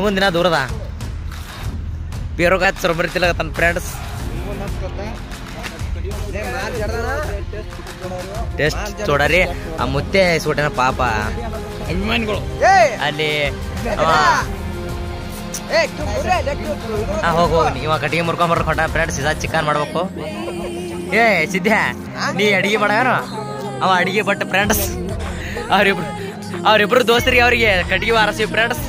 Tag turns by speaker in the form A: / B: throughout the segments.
A: ನಮಗೊಂದು ದಿನ ದೂರದ ಬೇರೋಗ ಚೊರಬರಿತಿಲ್ಲ ತನ್ನ ಫ್ರೆಂಡ್ಸ್ ಟೆಸ್ಟ್ చూడರಿ ಆ ಮುತ್ತೆ ಸೋಟನ ಪಾಪ ಅಭಿಮಾನಿಗಳು ಅಲ್ಲಿ ಹೋಗಿ ಇವ ಕಟ್ಟಿಗೆ ಮುರ್ಕೊಂಬರ್ ಕೊಟ್ಟ ಫ್ರೆಂಡ್ಸ್ ಇದ ಚಿಕನ್ ಮಾಡ್ಬೇಕು ಏ ಸಿದ್ಯಾ ನೀ ಅಡಿಗೆ ಮಾಡ್ಯಾರ ಅವ ಅಡಿಗೆ ಬಟ್ ಫ್ರೆಂಡ್ಸ್ ಅವ್ರಿಬ್ರು ದೋಸ್ತರಿಗೆ ಅವ್ರಿಗೆ ಕಟ್ಟಿಗೆ ವಾರಸಿ ಫ್ರೆಂಡ್ಸ್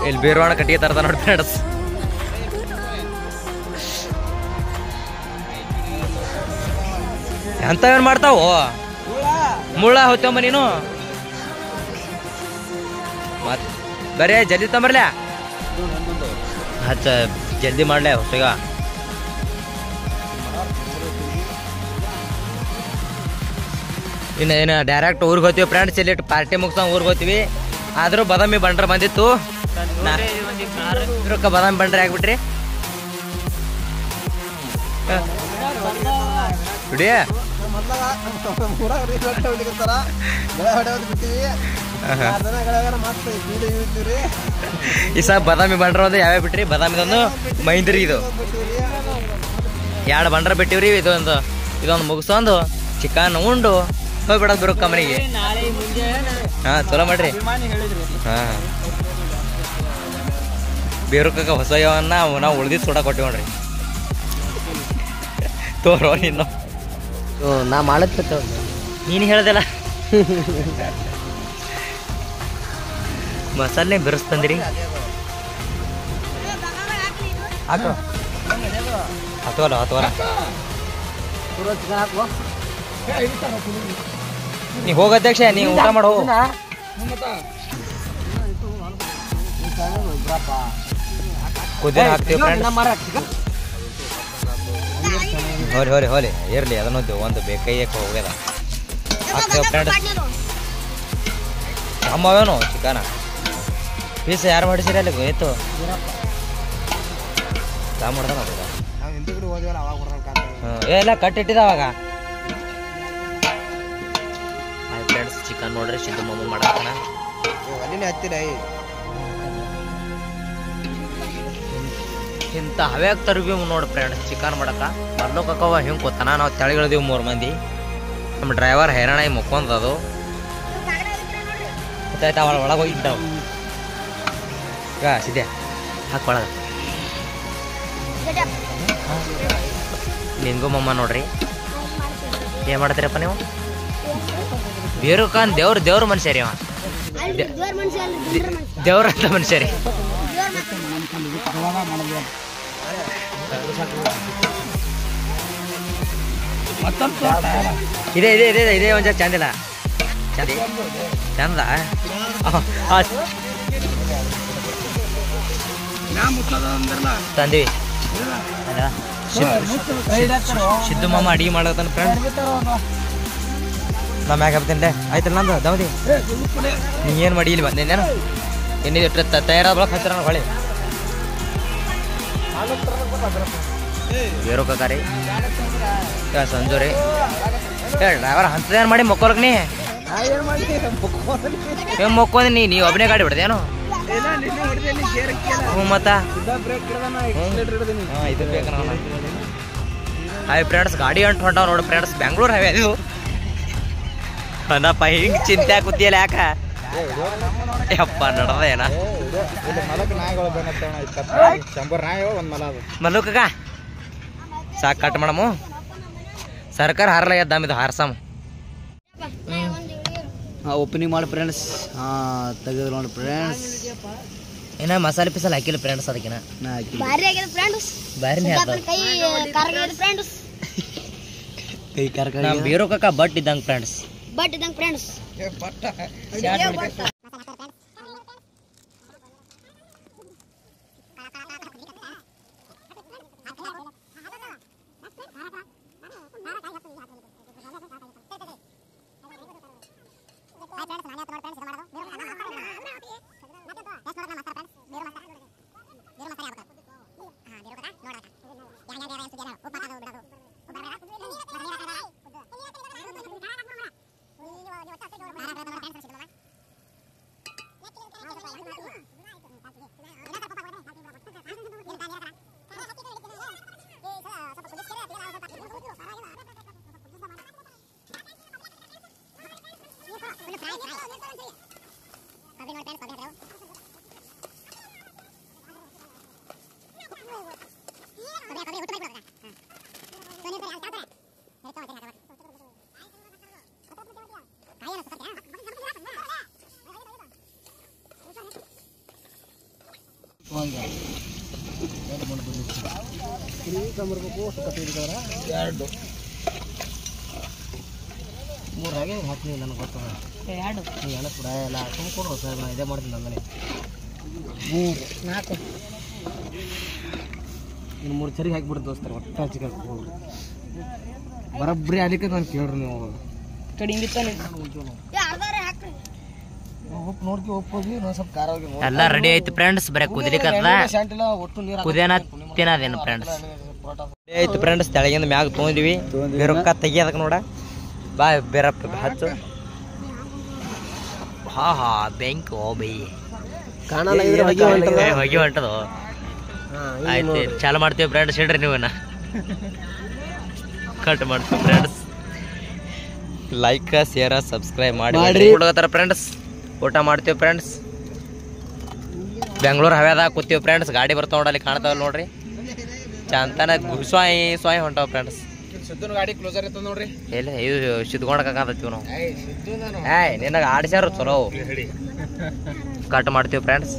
A: ಇಲ್ಲಿ ಬೇರೋಣ ಕಟ್ಟಿಗೆ ತರದ ನೋಡಿ ಫ್ರೆಂಡ್ಸ್ ಅಂತ ಏನ್ ಮಾಡ್ತಾವು ಮುಳ್ಳ ಹೋಗ್ತಂಬ ನೀನು ಮತ್ ಬರೇ ಜಲ್ದಿ ತಂಬರ್ಲ ಹಚ್ಚ ಜಲ್ದಿ ಮಾಡ್ಲೆ ಹೊಸಗ ಇನ್ನು ಡೈರೆಕ್ಟ್ ಊರಿಗೆ ಹೋಗ್ತೀವಿ ಫ್ರೆಂಡ್ಸ್ ಇಲ್ಲಿ ಪಾರ್ಟಿ ಮುಗಿಸ್ಕೊಂಡ್ ಊರಿಗೆ ಹೋಗ್ತೀವಿ ಆದ್ರೂ ಬಾದಾಮಿ ಬಂಡ್ರ ಬಂದಿತ್ತು ರೊಕ್ಕ ಬಾದಾಮಿ ಬಂಡ್ರೆ ಆಗ್ಬಿಟ್ರಿ ಈ ಸಲ ಬಾದಾಮಿ ಬಂಡ್ರ ಒಂದು ಯಾವ್ಯಾವ ಬಿಟ್ರಿ ಬಾದಾಮಿದೊಂದು ಮೈಂದ್ರಿ ಇದು 2 ಬಂಡ್ರ ಬಿಟ್ಟಿವ್ರಿ ಇದೊಂದು ಮುಗಿಸೊಂದು ಚಿಕನ್ ಉಂಡು ಹೋಗ್ಬಿಡೋದು ಬರೋ ಮನೆಗೆ ಹಾ ಚಲೋ ಮಾಡ್ರಿ ಹಾ ಬೇರೊಕ್ಕ ಹೊಸ ಯವನ್ನ ನಾವು ಉಳ್ದಿದ್ದು ಸೋಡಾ ಕೊಟ್ಟಿವಿ ನೋಡ್ರಿ ತೋರೋ ನೀನು ನಾ ಮಾಡತ್ತ ನೀನು ಹೇಳ್ದಲ್ಲ ಮಸಾಲೆ ಬೆರೆಸ್ತಂದ್ರಿ ಹತ್ತವಲ್ಲ ನೀ ಹೋಗ ಅಧ್ಯಕ್ಷ ನೀ ಊಟ ಮಾಡು ಕುದಿನ ಹಾಕ್ತೀವಿ ಹೋಲಿ ಇರ್ಲಿ ಅದನ್ನೊಂದು ಒಂದು ಬೇಕೈಯಕ್ಕೆ ಹೋಗ್ಯದ ಹಾಕ್ತೇವೆ ಫ್ರೆಂಡ್ಸ್ ಅಮ್ಮವೇನು ಚಿಕನ ಪೀಸ್ ಯಾರು ಮಾಡಿಸಿರಿ ಅಲ್ಲಿ ಗೊತ್ತು ಮಾಡ್ದ ಎಲ್ಲ ಕಟ್ಟಿಟ್ಟಿದಾವಾಗ ಫ್ರೆಂಡ್ಸ್ ಚಿಕನ್ ನೋಡ್ರಿ ಸಿದ್ದು ಮಮ್ಮ ಮಾಡಕ್ಕನ ಇಂಥ ಹವ್ಯಾಗ ತರ್ಬಿ ನೋಡಿ ಫ್ರೆಂಡ್ಸ್ ಚಿಕನ್ ಮಾಡಕ ಬರ್ಲೋಕವ ಹಿಂಗೆ ಕೂತಾನ ನಾವು ತೆಳಗಿಳಿದೀವಿ 3 ಮಂದಿ ನಮ್ಮ ಡ್ರೈವರ್ ಹೈರಾಣ ಮುಕ್ಕೊಂದದು ಗೊತ್ತಾಯ್ತು ಅವಳ ಒಳಗೆ ಹೋಗಿದ್ದಾವ ಸಿದ್ದೆ ಹಾಕಿ ಒಳಗ ನಿಂಗು ಮಮ್ಮ ನೋಡ್ರಿ ಏನ್ ಮಾಡ್ತೀರಪ್ಪ ನೀವು ಬೇರುಕಾನ್ ದೇವ್ರ ಮನುಷ್ಯ ರೀ ಅವ ದೇವ್ರಂತ ಮನುಷ್ಯ ರೀ ಇದೇ ಒಂದ್ ಚಂದಿಲ್ಲ ಚಂದ ತಂದಿವಿ ಸಿದ್ದು ಮಾಮ ಅಡಿಗೆ ಮಾಡತಾನ ಫ್ರೆಂಡ್ ನಾ ಮ್ಯಾಗ ಹಾಕ್ತೇನೆ ಆಯ್ತಲ್ಲ ನಂದು ದೌದಿ ನೀ ಏನು ಮಾಡಿ ಇಲ್ಲಿ ಬಂದೇನೇನು ಏನಿದೆ ತಯಾರಾದ ಬಳಕ ಹತ್ತಿರ ಹೊಳೆ ಬೇರೋ ಕಕಾರಿ ಸಂಜು ರೀ ಹೇಳಿ ಡ್ರೈವರ್ ಅಂತದೇನು ಮಾಡಿ ಮೊಕ್ಕೋರ್ಕ್ ನೀ ಏನು ಮೊಕ್ಕೊಂದಿ ನೀವು ಒಬ್ಬನೇ ಗಾಡಿ ಬಿಡ್ದೇನು ಹ್ಞೂ ಮತ್ತ ಇದು ಬೇಕು ಹಾಯ್ ಫ್ರೆಂಡ್ಸ್ ಗಾಡಿ ಅಂಟು ಹೊಂಟಾವ ನೋಡಿ ಫ್ರೆಂಡ್ಸ್ ಬೆಂಗ್ಳೂರು ಹವೆ ಅದು ನಪ್ಪ ಹಿಂಗೆ ಚಿಂತೆ ಕೂತಿಯಲ್ಲ ಯಾಕ ಯಪ್ಪ ನಡದ ಏನ ಮಲ್ಲುಕ ಸಾಕು ಕಟ್ ಮಾಡಮು ಸರ್ಕಾರ ಹಾರಲಾಗ್ಯದ ದಾಮಿದು ಹಾರ್ಸಮ್
B: ಓಪನಿಂಗ್ ಮಾಡಿ ಫ್ರೆಂಡ್ಸ್ ತೆಗೆದು ನೋಡಿ ಫ್ರೆಂಡ್ಸ್
A: ಏನ ಮಸಾಲೆ ಪಿಸಲ್ ಹಾಕಿಲ್ಲ ಫ್ರೆಂಡ್ಸ್ ಅದಕ್ಕಿನ ಬಾರಿನೇ
B: ಕೈ ಕಾರ್ಕ
A: ಬೇರೋ ಕಕ್ಕ ಬಟ್ ಇದ್ದಂಗೆ ಫ್ರೆಂಡ್ಸ್
B: ಎರಡು ಮೂರು ಹಾಗೆ ಹಾಕ್ತೀನಿ ನನಗೆ ಗೊತ್ತದ ಎರಡು ನೀವು ಎಣಸ್ ಬಿಡ ಎಲ್ಲ ತುಂಬಿಕೊಡ್ರು ಸರ್ ನಾನು ಇದೇ ಮಾಡ್ತೀನಿ ನಮ್ಮನೆ 3 4 ಇನ್ನು 3 ಚರಿಗೆ ಹಾಕಿಬಿಡ್ತು ದೋಸ್ತರ ಒಟ್ಟ ಚಿಕನ್ ಬರಬ್ರಿ ಅದಕ್ಕೆ ನಾನು ಕೇಳ್ರಿ ನೀವು ಕಡಿಮೆ ಉಪ್ಪು ನೋಡ್ಕಿ ಉಪ್ಪು ಹೋಗಿ ಇನ್ನೊಂದು ಸ್ವಲ್ಪ ಖಾರ ಹೋಗಿ
A: ಎಲ್ಲ ರೆಡಿ ಐತಿ ಫ್ರೆಂಡ್ಸ್ ಬರೀ ಕುದಿಲಿಕ್ಕದ ಕುದಿಯನ ತಿನ್ನೋದೇನು ಫ್ರೆಂಡ್ಸ್ ರೆಡಿ ಐತಿ ಫ್ರೆಂಡ್ಸ್ ತೆಳಗಿಂದ ಮ್ಯಾಗ ತೊಗೊಂಡಿವಿ ಬೇರೊಕ್ಕ ತೆಗಿಯೋದಕ್ಕೆ ನೋಡ ಬಾ ಬೇರಪ್ಪ ಹಚ್ಚು ಹಾ ಹಾ ಬೆಂಕಿ ಓ ಬೈ ಹೊಗೆ ಹೊಂಟದು ಆಯ್ತು ಚಾಲು ಮಾಡ್ತೀವಿ ಫ್ರೆಂಡ್ಸ್ ಹೇಳ್ರಿ ನೀವನ್ನ ಕಟ್ ಮಾಡ್ತೀವಿ ಫ್ರೆಂಡ್ಸ್ ಲೈಕ್ ಶೇರ್ ಸಬ್ಸ್ಕ್ರೈಬ್ ಮಾಡಿ ಹುಡುಗತ್ತಾರ ಫ್ರೆಂಡ್ಸ್ ಊಟ ಮಾಡ್ತೀವಿ ಫ್ರೆಂಡ್ಸ್ ಬೆಂಗಳೂರು ಹವ್ಯಾದಾಗ ಕೂತೀವಿ ಫ್ರೆಂಡ್ಸ್ ಗಾಡಿ ಬರ್ತಾವ ನೋಡಲ್ಲಿ ಕಾಣ್ತಾವ ನೋಡ್ರಿ ಚಂತನ ಸ್ವಾಯಿ ಸ್ವಾಯಿ ಹೊಂಟಾವ ಫ್ರೆಂಡ್ಸ್
B: ಸಿದ್ದುನ ಗಾಡಿ ಕ್ಲೋಸರ್ ಇತ್ತು ನೋಡ್ರಿ
A: ಇಲ್ಲ ಇದು ಸಿದ್ಕೊಂಡಕ್ಕಾಗತ್ತೀವಿ ನಾವು ಏಯ್ ನಿನಗೆ ಆಡಿಸ್ಯಾರ ಚಲೋ ಕಟ್ ಮಾಡ್ತೀವಿ ಫ್ರೆಂಡ್ಸ್